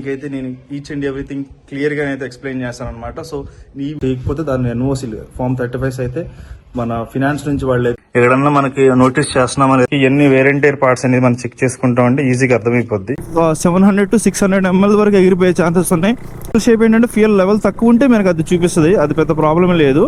మీకైతే నేను each and everything clear గా అయితే ఎక్స్ప్లెయిన్ చేస్తాను అనమాట. సో నీ లేకపోతే దాన్ని ఎన్ఓసి ఫామ్ 35 అయితే మన ఫినాన్స్ నుంచి వాళ్ళే ఎక్కడన్నా మనకి నోటీస్ చేస్తున్నాం అనేది ఎన్ని వేరెంటీర్ పార్ట్స్ అనేది మనం చెక్ చేసుకుంటాం అంటే ఈజీగా అర్థమైపోద్ది. 700 to 600 ml వరకు ఎగిరిపోయే ఛాన్సెస్ ఉన్నాయి. షేప్ ఏంటంటే ఫ్యూయల్ లెవెల్ తక్కువ ఉంటే మనకు అది చూపిస్తుంది, అది పెద్ద ప్రాబ్లం లేదు.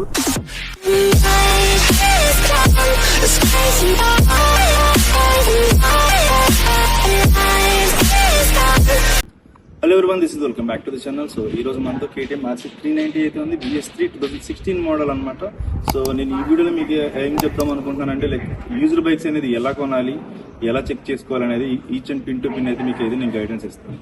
Hello everyone, this is welcome back to the channel. So ఈ రోజు మనతో KTM RC 390 అయితే ఉంది, BS3 2016 మోడల్ అనమాట. సో నేను ఈ వీడియోలో మీకు ఏం చెప్తాం అనుకుంటున్నానంటే లైక్ యూజ్డ్ బైక్స్ అనేది ఎలా కొనాలి, ఎలా చెక్ చేసుకోవాలనేది each and pin to pin అయితే మీకు అయితే నేను గైడెన్స్ ఇస్తాను.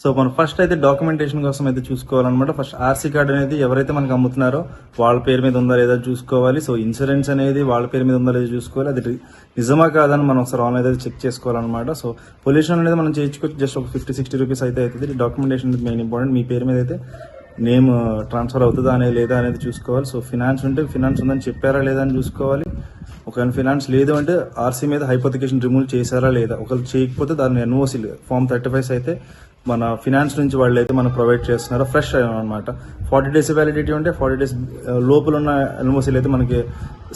సో మనం ఫస్ట్ అయితే డాక్యుమెంటేషన్ కోసం అయితే చూసుకోవాలన్నమాట. ఫస్ట్ RC కార్డ్ అనేది ఎవరైతే మనకు అమ్ముతున్నారో వాళ్ళ పేరు మీద ఉందా లేదా చూసుకోవాలి. సో ఇన్సూరెన్స్ అనేది వాళ్ళ పేరు మీద ఉందా లేదా చూసుకోవాలి. అది నిజమా కాదని మనం ఒకసారి ఆన్లైన్ అయితే చెక్ చేసుకోవాలన్నమాట. సో పొల్యూషన్ అనేది మనం చేయించుకోవచ్చు, జస్ట్ ఒక 50-60 రూపీస్ అయితే అవుతుంది. Documentation main important. మీ పేరు మీద అయితే నేమ్ ట్రాన్స్ఫర్ అవుతుందా అనేది లేదా అనేది చూసుకోవాలి. సో ఫినాన్స్ ఉంటే ఫినాన్స్ ఉందని చెప్పారా లేదా అని చూసుకోవాలి. ఒకవేళ ఫినాన్స్ లేదు అంటే RC మీద హైపోథికేషన్ రిమూవ్ చేశారా లేదా. ఒకవేళ చేయకపోతే దాన్ని ఎన్ఓసి ఫామ్ 35 అయితే మన ఫినాన్స్ నుంచి వాళ్ళు అయితే మనం ప్రొవైడ్ చేస్తున్నారు. ఫ్రెష్ అనమాట. 40 days వ్యాలిడిటీ ఉంటే 40 days లోపల ఉన్న ఎన్ఓసీలు అయితే మనకి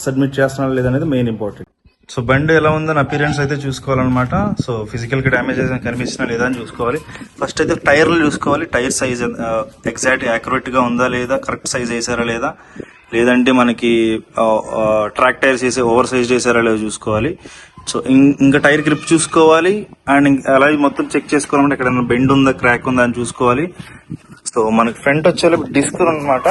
సబ్మిట్ చేస్తున్నారు లేదనేది మెయిన్ ఇంపార్టెంట్. సో బండి ఎలా ఉందని అపీరెన్స్ అయితే చూసుకోవాలన్నమాట. సో ఫిజికల్ గా డ్యామేజ్ అయితే కనిపిస్తున్నా లేదా అని చూసుకోవాలి. ఫస్ట్ అయితే టైర్లు చూసుకోవాలి. టైర్ సైజ్ ఎగ్జాక్ట్ యాక్యురేట్ గా ఉందా లేదా, కరెక్ట్ సైజ్ వేసారా లేదా, లేదంటే మనకి ట్రాక్ టైర్స్ వేసి ఓవర్ సైజ్ చేసారా లేదా చూసుకోవాలి. సో ఇంకా టైర్ గ్రిప్ చూసుకోవాలి. అండ్ అలాగే మొత్తం చెక్ చేసుకోవాలంటే ఎక్కడ బెండ్ ఉందా, క్రాక్ ఉందా అని చూసుకోవాలి. సో మనకి ఫ్రంట్ వచ్చే డిస్క్ అనమాట.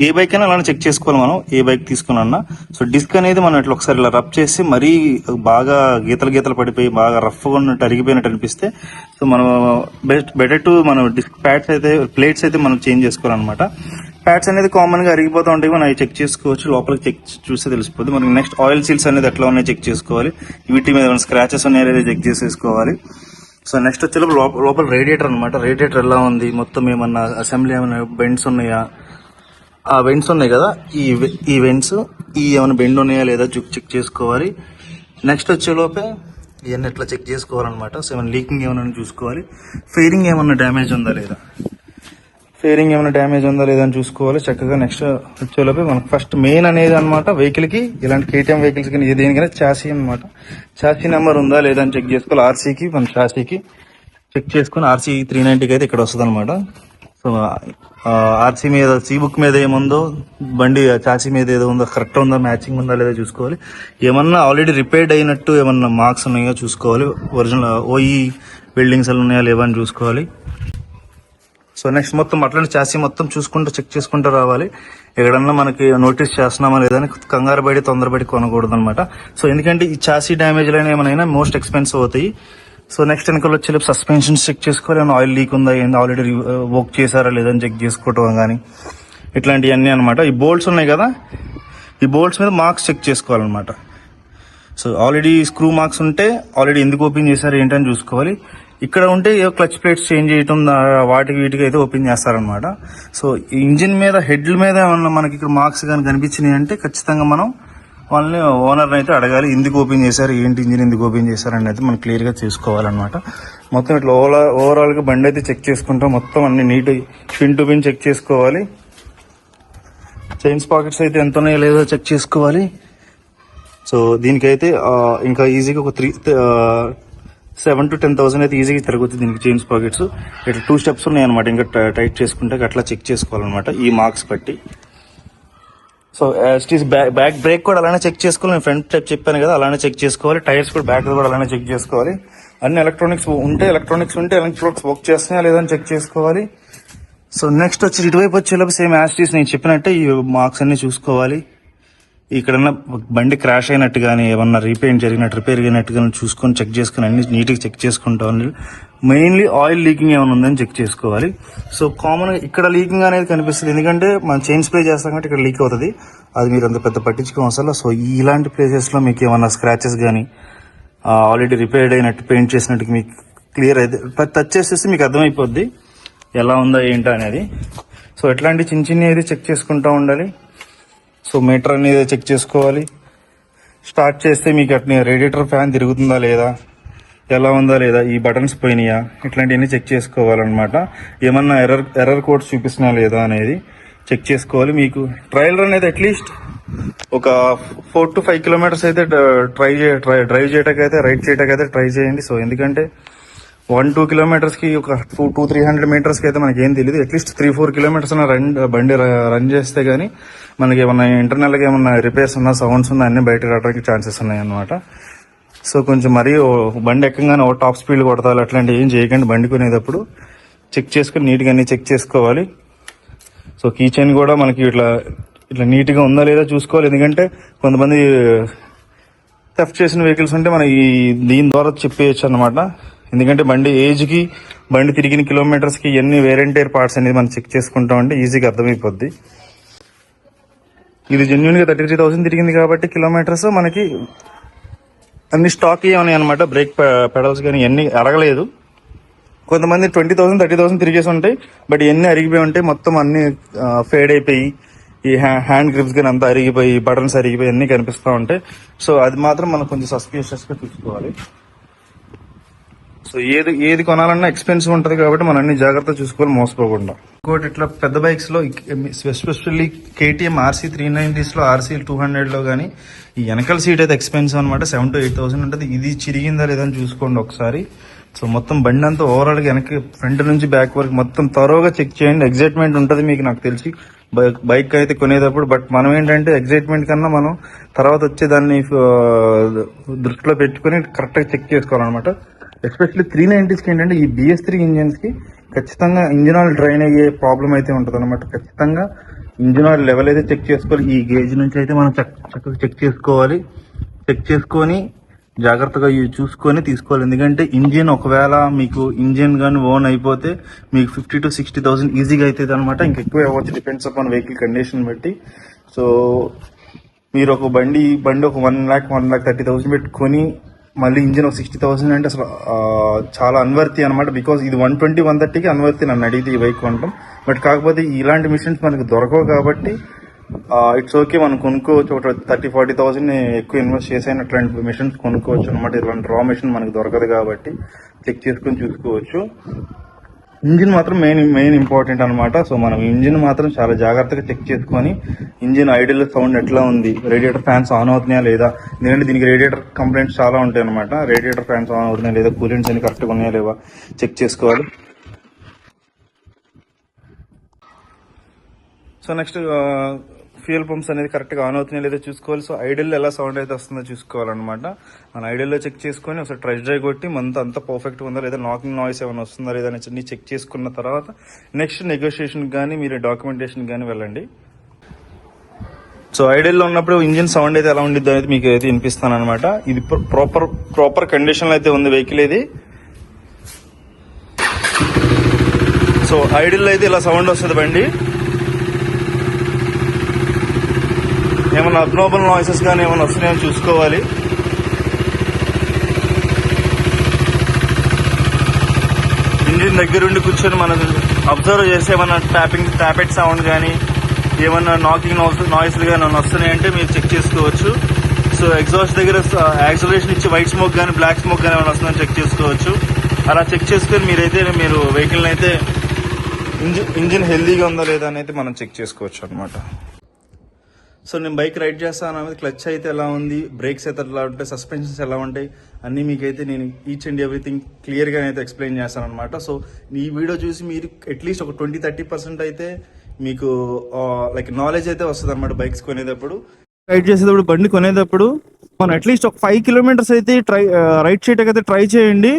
ఏ బైక్ అయినా అలానే చెక్ చేసుకోవాలి మనం, ఏ బైక్ తీసుకున్నా. సో డిస్క్ అనేది మనం ఇట్లా ఒకసారి ఇలా రబ్ చేసి మరీ బాగా గీతలు పడిపోయి బాగా రఫ్గా ఉన్నట్టు అరిగిపోయినట్టు అనిపిస్తే సో మనం బెటర్ టు మనం డిస్క్ ప్యాడ్స్ అయితే ప్లేట్స్ అయితే మనం చేంజ్ చేసుకోవాలన్నమాట. ప్యాడ్స్ అనేది కామన్ గా అరిగిపోతూ ఉంటాయి, మనం అవి చెక్ చేసుకోవచ్చు. లోపలికి చెక్ చూస్తే తెలిసిపోతుంది మనకి. నెక్స్ట్ ఆయిల్ సీల్స్ అనేది ఎట్లా ఉన్నాయి చెక్ చేసుకోవాలి. వీటి మీద స్క్రాచెస్ ఉన్నాయి లేదా చెక్ చేసేసుకోవాలి. సో నెక్స్ట్ వచ్చే లోపల రేడియేటర్ అనమాట. రేడియేటర్ ఎలా ఉంది, మొత్తం ఏమన్నా అసెంబ్లీ ఏమైనా బెండ్స్ ఉన్నాయా, ఆ వెంట్స్ ఉన్నాయి కదా, ఈ వెంట్స్ ఏమైనా బెండ్ ఉన్నాయా లేదా చెక్ చేసుకోవాలి. నెక్స్ట్ వచ్చేలోపే ఇవన్నీ ఎట్లా చెక్ చేసుకోవాలన్నమాట. సో ఏమైనా లీకింగ్ ఏమైనా చూసుకోవాలి. ఫెయిరింగ్ ఏమైనా డ్యామేజ్ ఉందా లేదా అని చూసుకోవాలి చక్కగా. నెక్స్ట్ వచ్చేలోపే మనకు ఫస్ట్ మెయిన్ అనేది అనమాట వెహికల్ కి, ఇలాంటి KTM వెహికల్స్ కి దేనికైనా చాసీ అనమాట. చాసీ నెంబర్ ఉందా లేదా అని చెక్ చేసుకోవాలి. RCకి మన చాసీకి చెక్ చేసుకుని RC 390 అయితే ఇక్కడ వస్తుంది అనమాట. సో RC మీద సీ బుక్ మీద ఏముందో, బండి చాసీ మీద ఏదో ఉందో కరెక్ట్ ఉందా, మ్యాచింగ్ ఉందా లేదా చూసుకోవాలి. ఏమన్నా ఆల్రెడీ రిపేర్డ్ అయినట్టు ఏమన్నా మార్క్స్ ఉన్నాయో చూసుకోవాలి. ఒరిజినల్ OE వెల్డింగ్స్ ఉన్నాయా లేవా అని చూసుకోవాలి. సో నెక్స్ట్ మొత్తం అట్లాంటి చాసీ మొత్తం చూసుకుంటూ చెక్ చేసుకుంటూ రావాలి. ఎక్కడన్నా మనకి నోటీస్ చేస్తున్నామా లేదా అని కంగారు తొందరపడి కొనకూడదు అనమాట. సో ఎందుకంటే ఈ చాసీ డ్యామేజ్లు ఏమైనా మోస్ట్ ఎక్స్పెన్సివ్ అవుతాయి. సో నెక్స్ట్ వెనకాల వచ్చే సస్పెన్షన్స్ చెక్ చేసుకోవాలి. ఏమైనా ఆయిల్ లీక్ ఉందా, ఏంది ఆల్రెడీ వర్క్ చేశారా లేదని చెక్ చేసుకోవటం కానీ ఇట్లాంటివన్నీ అనమాట. ఈ బోల్ట్స్ ఉన్నాయి కదా, ఈ బోల్ట్స్ మీద మార్క్స్ చెక్ చేసుకోవాలన్నమాట. సో ఆల్రెడీ స్క్రూ మార్క్స్ ఉంటే ఆల్రెడీ ఎందుకు ఓపెన్ చేశారు ఏంటని చూసుకోవాలి. ఇక్కడ ఉంటే క్లచ్ ప్లేట్స్ చేంజ్ చేయటం వాటికి వీటికి అయితే ఓపెన్ చేస్తారనమాట. సో ఇంజిన్ మీద హెడ్ల మీద ఏమన్నా మనకి ఇక్కడ మార్క్స్ కానీ కనిపించినాయి అంటే ఖచ్చితంగా మనం వాళ్ళని ఓనర్ని అయితే అడగాలి. ఎందుకు ఓపెన్ చేశారు, ఏంటి ఇంజిన్ ఎందుకు ఓపెన్ చేశారు అనేది మనం క్లియర్ గా చూసుకోవాలన్నమాట. మొత్తం ఇట్లా ఓవరాల్ గా బండి అయితే చెక్ చేసుకుంటాం. మొత్తం అన్ని neat pin to pin check చేసుకోవాలి. చైన్స్ పాకెట్స్ అయితే ఎంత ఉన్నాయో లేదో చెక్ చేసుకోవాలి. సో దీనికైతే ఇంకా ఈజీగా ఒక 7,000 to 10,000 అయితే ఈజీగా తిరుగుతుంది దీనికి చైన్స్ పాకెట్స్. ఇట్లా 2 steps ఉన్నాయి అనమాట. ఇంకా టైట్ చేసుకుంటే అట్లా చెక్ చేసుకోవాలన్నమాట ఈ మార్క్స్ బట్టి. సో బ్యాక్ బ్రేక్ కూడా అలానే చెక్ చేసుకోవాలి. నేను ఫ్రంట్ స్టెప్ చెప్పాను కదా, అలానే చెక్ చేసుకోవాలి. టైర్స్ కూడా బ్యాక్ కూడా అలానే చెక్ చేసుకోవాలి. అన్ని ఎలక్ట్రానిక్స్ ఉంటే ఎలక్ట్రానిక్స్ వర్క్ చేస్తున్నాయా లేదని చెక్ చేసుకోవాలి. సో నెక్స్ట్ వచ్చి ఇటువైపు వచ్చేలోపు సేమ్ యాస్టీస్ నేను చెప్పినట్టే ఈ మార్క్స్ అన్ని చూసుకోవాలి. ఇక్కడన్నా బండి క్రాష్ అయినట్టు కానీ ఏమన్నా రిపేర్ అయినట్టు కానీ చూసుకొని చెక్ చేసుకుని అన్ని నీట్గా చెక్ చేసుకుంటా ఉండాలి. మెయిన్లీ ఆయిల్ లీకింగ్ ఏమైనా ఉందని చెక్ చేసుకోవాలి. సో కామన్ ఇక్కడ లీకింగ్ అనేది కనిపిస్తుంది, ఎందుకంటే మనం చైన్ స్ప్రే చేస్తాం కాబట్టి ఇక్కడ లీక్ అవుతుంది. అది మీరు అంత పెద్ద పట్టించుకోవడం అసలు. సో ఇలాంటి ప్లేసెస్ లో మీకు ఏమన్నా స్క్రాచెస్ కానీ ఆల్రెడీ రిపేర్డ్ అయినట్టు పెయింట్ చేసినట్టు మీకు క్లియర్ అయితే టచ్ చేసేసి మీకు అర్థమైపోద్ది ఎలా ఉందా ఏంటా అనేది. సో ఎట్లాంటి చిన్న అయితే చెక్ చేసుకుంటూ ఉండాలి. సో మీటర్ అనేది చెక్ చేసుకోవాలి. స్టార్ట్ చేస్తే మీకు అట్నే రేడియేటర్ ఫ్యాన్ తిరుగుతుందా లేదా, ఎలా ఉందా లేదా, ఈ బటన్స్ పోయినాయా, ఇట్లాంటివన్నీ చెక్ చేసుకోవాలన్నమాట. ఏమన్నా ఎర్రర్ కోడ్స్ చూపిస్తున్నా లేదా అనేది చెక్ చేసుకోవాలి. మీకు ట్రయల్ రన్ అయితే అట్లీస్ట్ ఒక 4 to 5 కిలోమీటర్స్ అయితే డ్రైవ్ చేయటాకైతే రైడ్ చేయటాకైతే ట్రై చేయండి. సో ఎందుకంటే 1-2 కిలోమీటర్స్కి ఒక 200-300 మీటర్స్కి అయితే మనకి ఏం తెలియదు. అట్లీస్ట్ 3-4 కిలోమీటర్స్ బండి రన్ చేస్తే గానీ మనకి ఏమన్నా ఇంటర్నల్గా ఏమన్నా రిపేర్స్ ఉన్నా, సౌండ్స్ ఉన్నా అన్ని బయటకు రావడానికి ఛాన్సెస్ ఉన్నాయి అన్నమాట. సో కొంచెం మరీ బండి ఎక్కగానే టాప్ స్పీడ్ కొడతారు, అట్లాంటివి ఏం చేయకండి. బండి కొనేటప్పుడు చెక్ చేసుకుని నీట్గా అన్ని చెక్ చేసుకోవాలి. సో కీ చైన్ కూడా మనకి ఇట్లా నీట్గా ఉందా లేదా చూసుకోవాలి. ఎందుకంటే కొంతమంది థెఫ్ట్ చేసిన వెహికల్స్ ఉంటే మనం దీని ద్వారా చెప్పేయచ్చు అనమాట. ఎందుకంటే బండి ఏజ్కి, బండి తిరిగిన కిలోమీటర్స్కి ఎన్ని వేరెంటైర్ పార్ట్స్ అనేది మనం చెక్ చేసుకుంటాం అంటే ఈజీగా అర్థమైపోద్ది. ఇది జెన్యున్గా 33,000 తిరిగింది కాబట్టి కిలోమీటర్స్ మనకి అన్ని స్టాక్ ఉన్నాయి అనమాట. బ్రేక్ పెడల్స్ కానీ ఇవన్నీ అరగలేదు. కొంతమంది 20,000 30,000 తిరిగేసి ఉంటాయి, బట్ ఇవన్నీ అరిగిపోయి ఉంటాయి. మొత్తం అన్ని ఫేడ్ అయిపోయి ఈ హ్యాండ్ గ్రిప్స్ కానీ అంతా అరిగిపోయి, బటన్స్ అరిగిపోయి అన్ని కనిపిస్తూ ఉంటాయి. సో అది మాత్రం మనం కొంచెం సస్పిషియస్ గా చూసుకోవాలి. సో ఏది కొనాలన్నా ఎక్స్పెన్సివ్ ఉంటుంది కాబట్టి మనం అన్ని జాగ్రత్త చూసుకోవాలి, మోసపోకుండా. ఇంకోటి ఇట్లా పెద్ద బైక్స్ లో ఎస్పెషల్లీ KTM RC390s లో, RC200 లో కానీ ఈ వెనకాల సీట్ అయితే ఎక్స్పెన్సివ్ అనమాట. 7,000 to 8,000 ఉంటుంది. ఇది చిరిగిందా లేదని చూసుకోండి ఒకసారి. సో మొత్తం బండి అంతా ఓవరాల్ గా వెనక్కి ఫ్రంట్ నుంచి బ్యాక్ వరకు మొత్తం తరోగా చెక్ చేయండి. ఎగ్జైట్మెంట్ ఉంటుంది మీకు, నాకు తెలిసి బైక్ అయితే కొనేటప్పుడు. బట్ మనం ఏంటంటే ఎగ్జైట్మెంట్ కన్నా మనం తర్వాత వచ్చే దాన్ని దృష్టిలో పెట్టుకుని కరెక్ట్ గా చెక్ చేసుకోవాలన్నమాట. ఎస్పెషల్లీ 390s ఏంటంటే ఈ BS3 ఇంజిన్స్ కి ఖచ్చితంగా ఇంజిన్ ఆయిల్ డ్రైన్ అయ్యే ప్రాబ్లం అయితే ఉంటుంది అనమాట. ఖచ్చితంగా ఇంజిన్ ఆయిల్ లెవెల్ అయితే చెక్ చేసుకోవాలి. ఈ గేజ్ నుంచి అయితే మనం చక్కగా చెక్ చేసుకోవాలి. చెక్ చేసుకొని జాగ్రత్తగా చూసుకొని తీసుకోవాలి. ఎందుకంటే ఇంజిన్ ఒకవేళ మీకు ఇంజిన్ కానీ ఓన్ అయిపోతే మీకు 50,000 to 60,000 ఈజీగా అవుతుంది అనమాట. ఇంకెక్కువ అవ్వచ్చు, డిపెండ్స్ అపాన్ వెహికల్ కండిషన్ బట్టి. సో మీరు ఒక బండి ఒక 1,30,000 పెట్టుకొని మళ్ళీ ఇంజిన్ ఒక 60,000 అంటే అసలు చాలా అన్వర్తి అనమాట. బికాస్ ఇది 120-130కి అన్వర్తి నన్ను అడిగితే ఈ బైక్ కొనడం. బట్ కాకపోతే ఇలాంటి మిషన్స్ మనకు దొరకవు కాబట్టి ఇట్స్ ఓకే, మనం కొనుక్కోవచ్చు. ఒక 30,000-40,000 ఎక్కువ ఇన్వెస్ట్ చేసైనా అట్లాంటి మిషన్స్ కొనుక్కోవచ్చు అనమాట. ఇలాంటి రా మిషన్ మనకు దొరకదు కాబట్టి చెక్ చేసుకుని చూసుకోవచ్చు. ఇంజిన్ మాత్రం మెయిన్ ఇంపార్టెంట్ అనమాట. సో మనం ఇంజిన్ మాత్రం చాలా జాగ్రత్తగా చెక్ చేసుకొని, ఇంజిన్ ఐడిల్ సౌండ్ ఎట్లా ఉంది, రేడియేటర్ ఫ్యాన్స్ ఆన్ అవుతున్నాయా లేదా. ఎందుకంటే దీనికి రేడియేటర్ కంప్లైంట్స్ చాలా ఉంటాయి అనమాట. రేడియేటర్ ఫ్యాన్స్ ఆన్ అవుతున్నాయా లేదా, కూలెంట్స్ అన్ని కరెక్ట్గా ఉన్నాయా లేవా చెక్ చేసుకోవాలి. సో నెక్స్ట్ ఫ్యూయల్ పంప్స్ అనేది కరెక్ట్గా ఆన్ అవుతున్నాయా లేదా చూసుకోవాలి. సో ఐడిల్ ఎలా సౌండ్ అయితే వస్తుందో చూసుకోవాలన్నమాట. మన ఐడిల్లో చెక్ చేసుకొని ఒకసారి ట్రస్ట్ డ్రైవ్ కొట్టి అంతా పర్ఫెక్ట్గా ఉందా లేదా, నాకింగ్ నాయిస్ ఏమైనా వస్తుందా లేదా అని చెక్ చేసుకున్న తర్వాత నెక్స్ట్ నెగోషియేషన్ కానీ మీరు డాక్యుమెంటేషన్ కానీ వెళ్ళండి. సో ఐడిల్లో ఉన్నప్పుడు ఇంజిన్ సౌండ్ అయితే ఎలా ఉండిద్దో అనేది మీకు అయితే వినిపిస్తాను అనమాట. ఇది ప్రాపర్ కండిషన్లో అయితే ఉంది వెహికల్ ఇది. సో ఐడిల్లో అయితే ఇలా సౌండ్ వస్తుంది బండి. ఏమన్నా అబ్నార్మల్ నాయిసెస్ కానీ ఏమైనా వస్తున్నాయని చూసుకోవాలి. ఇంజిన్ దగ్గరుండి కూర్చొని మనం అబ్జర్వ్ చేస్తే ఏమన్నా ట్యాపెట్ సౌండ్ కానీ ఏమన్నా నాకింగ్ నాయిస్లు కానీ ఏమన్నా వస్తున్నాయంటే మీరు చెక్ చేసుకోవచ్చు. సో ఎగ్జాస్ట్ దగ్గర యాక్సిలరేషన్ ఇచ్చి వైట్ స్మోక్ కానీ బ్లాక్ స్మోక్ కానీ ఏమైనా వస్తుందని చెక్ చేసుకోవచ్చు. అలా చెక్ చేసుకొని మీరు వెహికల్ని అయితే ఇంజిన్ హెల్దీగా ఉందా లేదా అని అయితే మనం చెక్ చేసుకోవచ్చు అనమాట. సో నేను బైక్ రైడ్ చేస్తాను అనేది, క్లచ్ అయితే ఎలా ఉంది, బ్రేక్స్ అయితే ఎలా ఉంటాయి, సస్పెన్షన్స్ ఎలా ఉంటాయి అన్నీ మీకైతే నేను ఈచ్ అండ్ ఎవ్రీథింగ్ క్లియర్గా అయితే ఎక్స్ప్లెయిన్ చేస్తాను అనమాట. సో ఈ వీడియో చూసి మీరు అట్లీస్ట్ ఒక 20-30% అయితే మీకు లైక్ నాలెడ్జ్ అయితే వస్తుంది అనమాట బైక్స్ కొనేటప్పుడు. రైడ్ చేసేటప్పుడు, బండి కొనేటప్పుడు మనం అట్లీస్ట్ ఒక 5 కిలోమీటర్స్ అయితే రైడ్ చేయడానికి అయితే ట్రై చేయండి.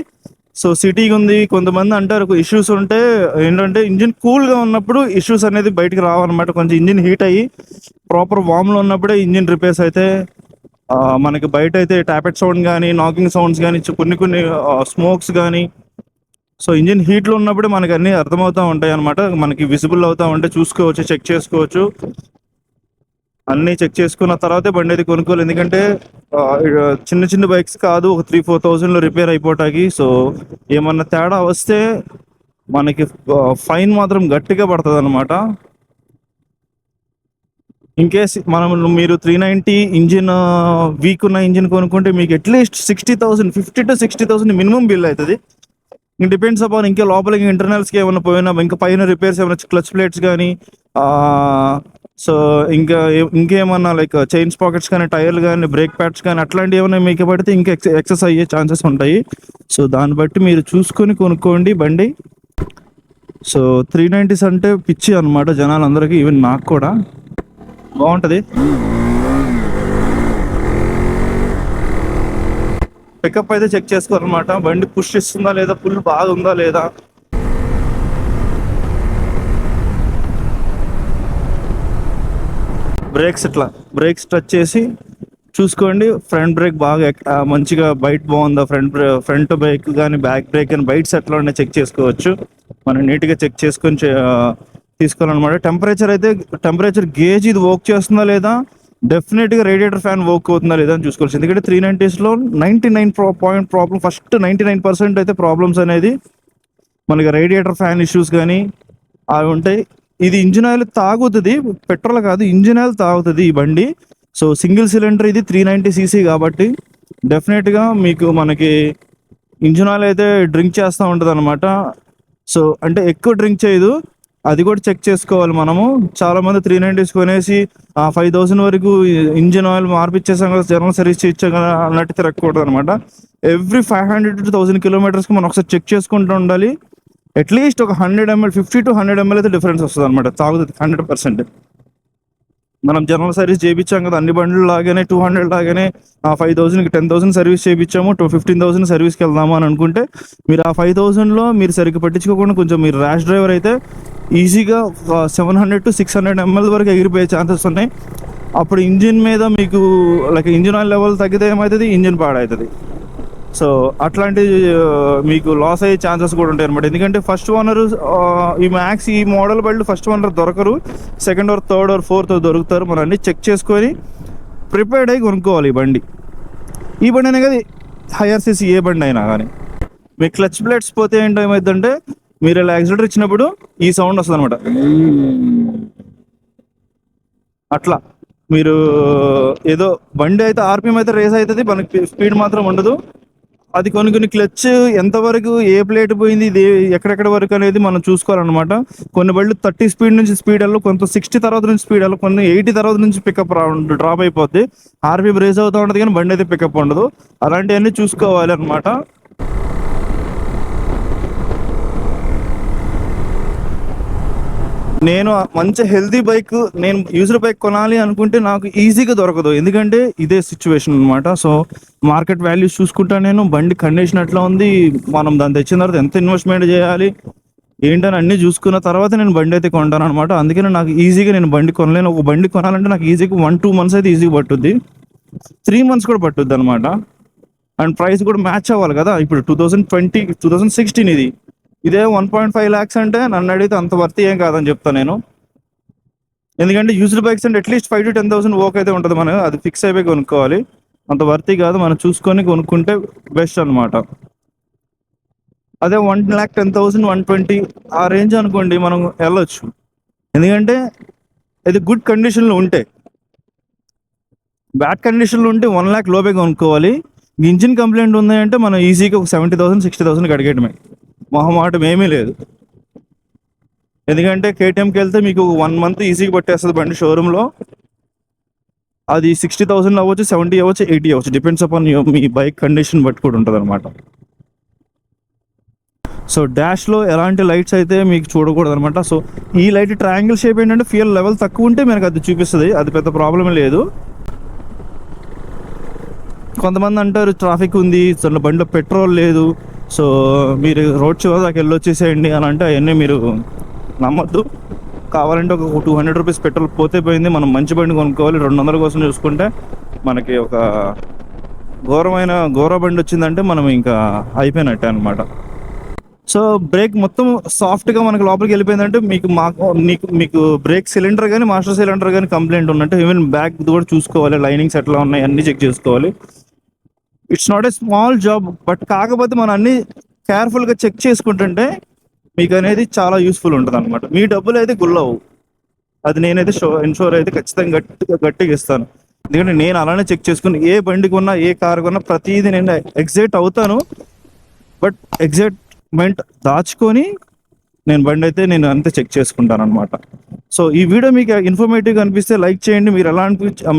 సో సిటీకి ఉంది, కొంతమంది అంటారు ఇష్యూస్ ఉంటే ఏంటంటే ఇంజిన్ కూల్గా ఉన్నప్పుడు ఇష్యూస్ అనేది బయటకు రావన్నమాట. కొంచెం ఇంజిన్ హీట్ అయ్యి ప్రాపర్ వామ్లో ఉన్నప్పుడే ఇంజిన్ రిపేర్స్ అయితే మనకి బయట అయితే ట్యాపెట్ సౌండ్ కానీ, నాకింగ్ సౌండ్స్ కానీ, కొన్ని స్మోక్స్ కానీ. సో ఇంజిన్ హీట్లో ఉన్నప్పుడే మనకి అన్నీ అర్థమవుతూ ఉంటాయి అనమాట. మనకి విజిబుల్ అవుతూ ఉంటే చూసుకోవచ్చు, చెక్ చేసుకోవచ్చు. అన్నీ చెక్ చేసుకున్న తర్వాతే బండి అయితే కొనుక్కోవాలి. ఎందుకంటే చిన్న బైక్స్ కాదు, ఒక 3,000-4,000 రిపేర్ అయిపోటానికి. సో ఏమన్నా తేడా వస్తే మనకి ఫైన్ మాత్రం గట్టిగా పడుతుంది అనమాట. ఇన్ కేస్ మీరు 390 ఇంజిన్ వీక్ ఉన్న ఇంజిన్ కొనుక్కుంటే మీకు అట్లీస్ట్ 60,000, 50,000 to 60,000 మినిమం బిల్ అవుతుంది. ఇంక డిపెండ్స్ అపాన్ ఇంకా లోపలికి ఇంటర్నల్స్కి ఏమైనా పోయినా, ఇంకా పైన రిపేర్స్ ఏమైనా క్లచ్ ప్లేట్స్ కానీ, సో ఇంకేమన్నా లైక్ చైన్ స్పాకెట్స్ కానీ, టైర్లు కానీ, బ్రేక్ ప్యాడ్స్ కానీ అట్లాంటివి ఏమైనా మీకు పడితే ఇంకా ఎక్సెస్ అయ్యే ఛాన్సెస్ ఉంటాయి. సో దాన్ని బట్టి మీరు చూసుకొని కొనుక్కోండి బండి. సో 390s అంటే పిచ్చి అనమాట జనాలందరికీ, ఈవెన్ నాకు కూడా. బాగుంటుంది. పికప్ అయితే చెక్ చేసుకోవాలన్నమాట, బండి పుష్ ఇస్తుందా లేదా, పుల్ బాగా ఉందా లేదా. బ్రేక్స్ టచ్ చేసి చూసుకోండి. ఫ్రంట్ బ్రేక్ బాగా మంచిగా బైట్ బాగుందా, ఫ్రంట్ బ్రేక్ కానీ బ్యాక్ బ్రేక్ కానీ బైట్స్ ఎట్లా ఉన్నాయి చెక్ చేసుకోవచ్చు. మనం నీట్గా చెక్ చేసుకొని తీసుకోవాలన్నమాట. టెంపరేచర్ గేజ్ ఇది వర్క్ చేస్తుందా లేదా, డెఫినెట్గా రేడియేటర్ ఫ్యాన్ వర్క్ అవుతుందా లేదా అని చూసుకోవచ్చు. ఎందుకంటే 390sలో 99% ప్రాబ్లమ్, ఫస్ట్ 99% అయితే ప్రాబ్లమ్స్ అనేది మనకి రేడియేటర్ ఫ్యాన్ ఇష్యూస్ కానీ అవి ఉంటాయి. ఇది ఇంజిన్ ఆయిల్ తాగుతుంది, పెట్రోల్ కాదు, ఇంజిన్ ఆయిల్ తాగుతుంది ఈ బండి. సో సింగిల్ సిలిండర్ ఇది 390cc కాబట్టి డెఫినెట్గా మీకు మనకి ఇంజిన్ ఆయిల్ అయితే డ్రింక్ చేస్తూ ఉంటుంది అనమాట. సో అంటే ఎక్కువ డ్రింక్ చేయదు, అది కూడా చెక్ చేసుకోవాలి మనము. చాలామంది 390s కొనేసి 5,000 వరకు ఇంజిన్ ఆయిల్ మార్పిచ్చేసాం కదా, జనరల్ సర్వీస్ ఇచ్చాం కదా అన్నట్టు తిరగకూడదు అనమాట. ఎవ్రీ 500 to 1,000 kilometers మనం ఒకసారి చెక్ చేసుకుంటూ ఉండాలి. అట్లీస్ట్ ఒక 100 ml, 50 to 100 ml అయితే డిఫరెన్స్ వస్తుంది అనమాట, తాగుతుంది 100%. మనం జనరల్ సర్వీస్ చేయించాం కదా అన్ని బండ్లు లాగానే, 200 లాగానే 5,000కి 10,000 సర్వీస్ చేయించాము, 15,000 సర్వీస్కి వెళ్దాము అని అనుకుంటే మీరు 5,000లో మీరు సరిగ్గా పట్టించుకోకుండా కొంచెం మీరు ర్యాష్ డ్రైవర్ అయితే ఈజీగా 700 to 600 ml వరకు ఎగిరిపోయే ఛాన్సెస్ ఉన్నాయి. అప్పుడు ఇంజిన్ మీద మీకు లైక్ ఇంజిన్ ఆయిల్ లెవెల్ తగ్గితే ఏమవుతుంది, ఇంజిన్ పాడవుతుంది. సో అట్లాంటి మీకు లాస్ అయ్యే ఛాన్సెస్ కూడా ఉంటాయి అనమాట. ఎందుకంటే ఫస్ట్ ఓనర్ ఈ మోడల్ బళ్ళు ఫస్ట్ ఓనర్ దొరకరు, second or third or fourth దొరుకుతారు. మనం అన్ని చెక్ చేసుకొని ప్రిపేర్డ్ అయ్యి కొనుక్కోవాలి ఈ బండి అనే కదా, హైయర్ సీసీ ఏ బండి అయినా కానీ. మీ క్లచ్ ప్లేట్స్ పోతే ఏమవుతుందంటే మీరు ఇలా యాక్సిడెంట్ ఇచ్చినప్పుడు ఈ సౌండ్ వస్తుంది అనమాట. అట్లా మీరు ఏదో బండి అయితే ఆర్పిఎం అయితే రేస్ అవుతుంది, మనకి స్పీడ్ మాత్రం ఉండదు. అది కొన్ని క్లచ్ ఎంతవరకు ఏ ప్లేట్ పోయింది, ఇది ఎక్కడెక్కడ వరకు అనేది మనం చూసుకోవాలన్నమాట. కొన్ని బళ్ళు 30 స్పీడ్ నుంచి స్పీడ్ వెళ్ళి, కొంత 60 తర్వాత నుంచి స్పీడ్ వెళ్ళి, కొన్ని 80 తర్వాత నుంచి పికప్ డ్రాప్ అయిపోద్ది. ఆర్పిఎం రేస్ అవుతూ ఉంటుంది కానీ బండి అయితే పికప్ ఉండదు. అలాంటివన్నీ చూసుకోవాలి అనమాట. నేను మంచి హెల్తీ బైక్, నేను యూజర్ బైక్ కొనాలి అనుకుంటే నాకు ఈజీగా దొరకదు, ఎందుకంటే ఇదే సిచ్యువేషన్ అనమాట. సో మార్కెట్ వాల్యూస్ చూసుకుంటా నేను బండి కండిషన్ ఎట్లా ఉంది, మనం దాన్ని తెచ్చిన తర్వాత ఎంత ఇన్వెస్ట్మెంట్ చేయాలి ఏంటని అన్నీ చూసుకున్న తర్వాత నేను బండి అయితే కొంటాను అనమాట. అందుకని నాకు ఈజీగా నేను బండి కొనలేను. ఒక బండి కొనాలంటే నాకు ఈజీగా 1-2 months అయితే ఈజీగా పట్టుద్ది, 3 months కూడా పట్టుద్ది అనమాట. అండ్ ప్రైస్ కూడా మ్యాచ్ అవ్వాలి కదా. ఇప్పుడు 2016 ఇదే 1.5 lakhs అంటే నన్ను అడిగితే అంత వర్త్ ఏం కాదని చెప్తాను నేను. ఎందుకంటే యూజ్డ్ బైక్స్ అంటే అట్లీస్ట్ 5 to 10,000 ఓకే అయితే ఉంటుంది, మనం అది ఫిక్స్ అయిపోయి కొనుక్కోవాలి. అంత వర్తీ కాదు, మనం చూసుకొని కొనుక్కుంటే బెస్ట్ అనమాట. అదే 1,10,000, 120 ఆ రేంజ్ అనుకోండి మనం వెళ్ళొచ్చు. ఎందుకంటే ఇది గుడ్ కండిషన్లో ఉంటే. బ్యాడ్ కండిషన్లో ఉంటే 1 lakh లోపే కొనుక్కోవాలి. ఇంజిన్ కంప్లైంట్ ఉందంటే మనం ఈజీగా ఒక 70,000, 60,000 అడిగేయడమే, మొహమాటం ఏమీ లేదు. ఎందుకంటే కేటీఎంకి వెళ్తే మీకు 1 month ఈజీగా పట్టేస్తుంది బండి షోరూంలో. అది 60,000 అవ్వచ్చు, 70 అవ్వచ్చు, 80 అవ్వచ్చు, depends upon me bike condition బట్టి కూడా ఉంటుంది అనమాట. సో డాష్లో ఎలాంటి లైట్స్ అయితే మీకు చూడకూడదు అనమాట. సో ఈ లైట్ ట్రయాంగిల్ షేప్ ఏంటంటే ఫ్యూయల్ లెవెల్ తక్కువ ఉంటే మనకు అది చూపిస్తుంది, అది పెద్ద ప్రాబ్లమే లేదు. కొంతమంది అంటారు ట్రాఫిక్ ఉంది, బండిలో పెట్రోల్ లేదు, సో మీరు రోడ్ చివరి దాకా వెళ్ళొచ్చేసేయండి అని అంటే అవన్నీ మీరు నమ్మద్దు. కావాలంటే ఒక 200 rupees పెట్రోల్ పోతే పోయింది, మనం మంచి బండి కొనుక్కోవాలి. 200 కోసం చూసుకుంటే మనకి ఒక ఘోర బండి వచ్చిందంటే మనం ఇంకా అయిపోయినట్టే అనమాట. సో బ్రేక్ మొత్తం సాఫ్ట్గా మనకి లోపలికి వెళ్ళిపోయిందంటే మీకు బ్రేక్ సిలిండర్ కానీ మాస్టర్ సిలిండర్ కానీ కంప్లైంట్ ఉన్నట్టు. ఈవెన్ బ్యాక్ కూడా చూసుకోవాలి, లైనింగ్స్ ఎట్లా ఉన్నాయి అన్నీ చెక్ చేసుకోవాలి. It's not a small job, but కాకపోతే మనం అన్ని కేర్ఫుల్గా చెక్ చేసుకుంటుంటే మీకు అనేది చాలా యూస్ఫుల్ ఉంటుంది అనమాట. మీ డబ్బులు అయితే గుల్లవు. అది నేనైతే ఇన్షూర్ అయితే ఖచ్చితంగా గట్టిగా ఇస్తాను. ఎందుకంటే నేను అలానే చెక్ చేసుకుని ఏ బండి కొన్నా ఏ కార్ కొన్నా ప్రతిదీ నేను ఎగ్జైట్ అవుతాను. బట్ ఎగ్జైట్మెంట్ దాచుకొని నేను బండి అయితే నేను అంతే చెక్ చేసుకుంటాను అనమాట. సో ఈ వీడియో మీకు ఇన్ఫర్మేటివ్గా అనిపిస్తే లైక్ చేయండి.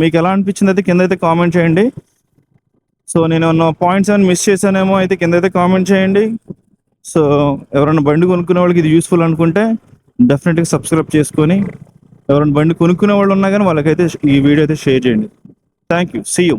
మీకు ఎలా అనిపించింది అయితే కింద అయితే కామెంట్ చేయండి. సో నేను ఉన్న పాయింట్స్ ఏమైనా మిస్ చేశానేమో అయితే కింద అయితే కామెంట్ చేయండి. సో ఎవరైనా బండి కొనుక్కునే వాళ్ళకి ఇది యూస్ఫుల్ అనుకుంటే డెఫినెట్గా సబ్స్క్రైబ్ చేసుకొని ఎవరైనా బండి కొనుక్కునే వాళ్ళు ఉన్నా కానీ వాళ్ళకైతే ఈ వీడియో అయితే షేర్ చేయండి. Thank you. See you.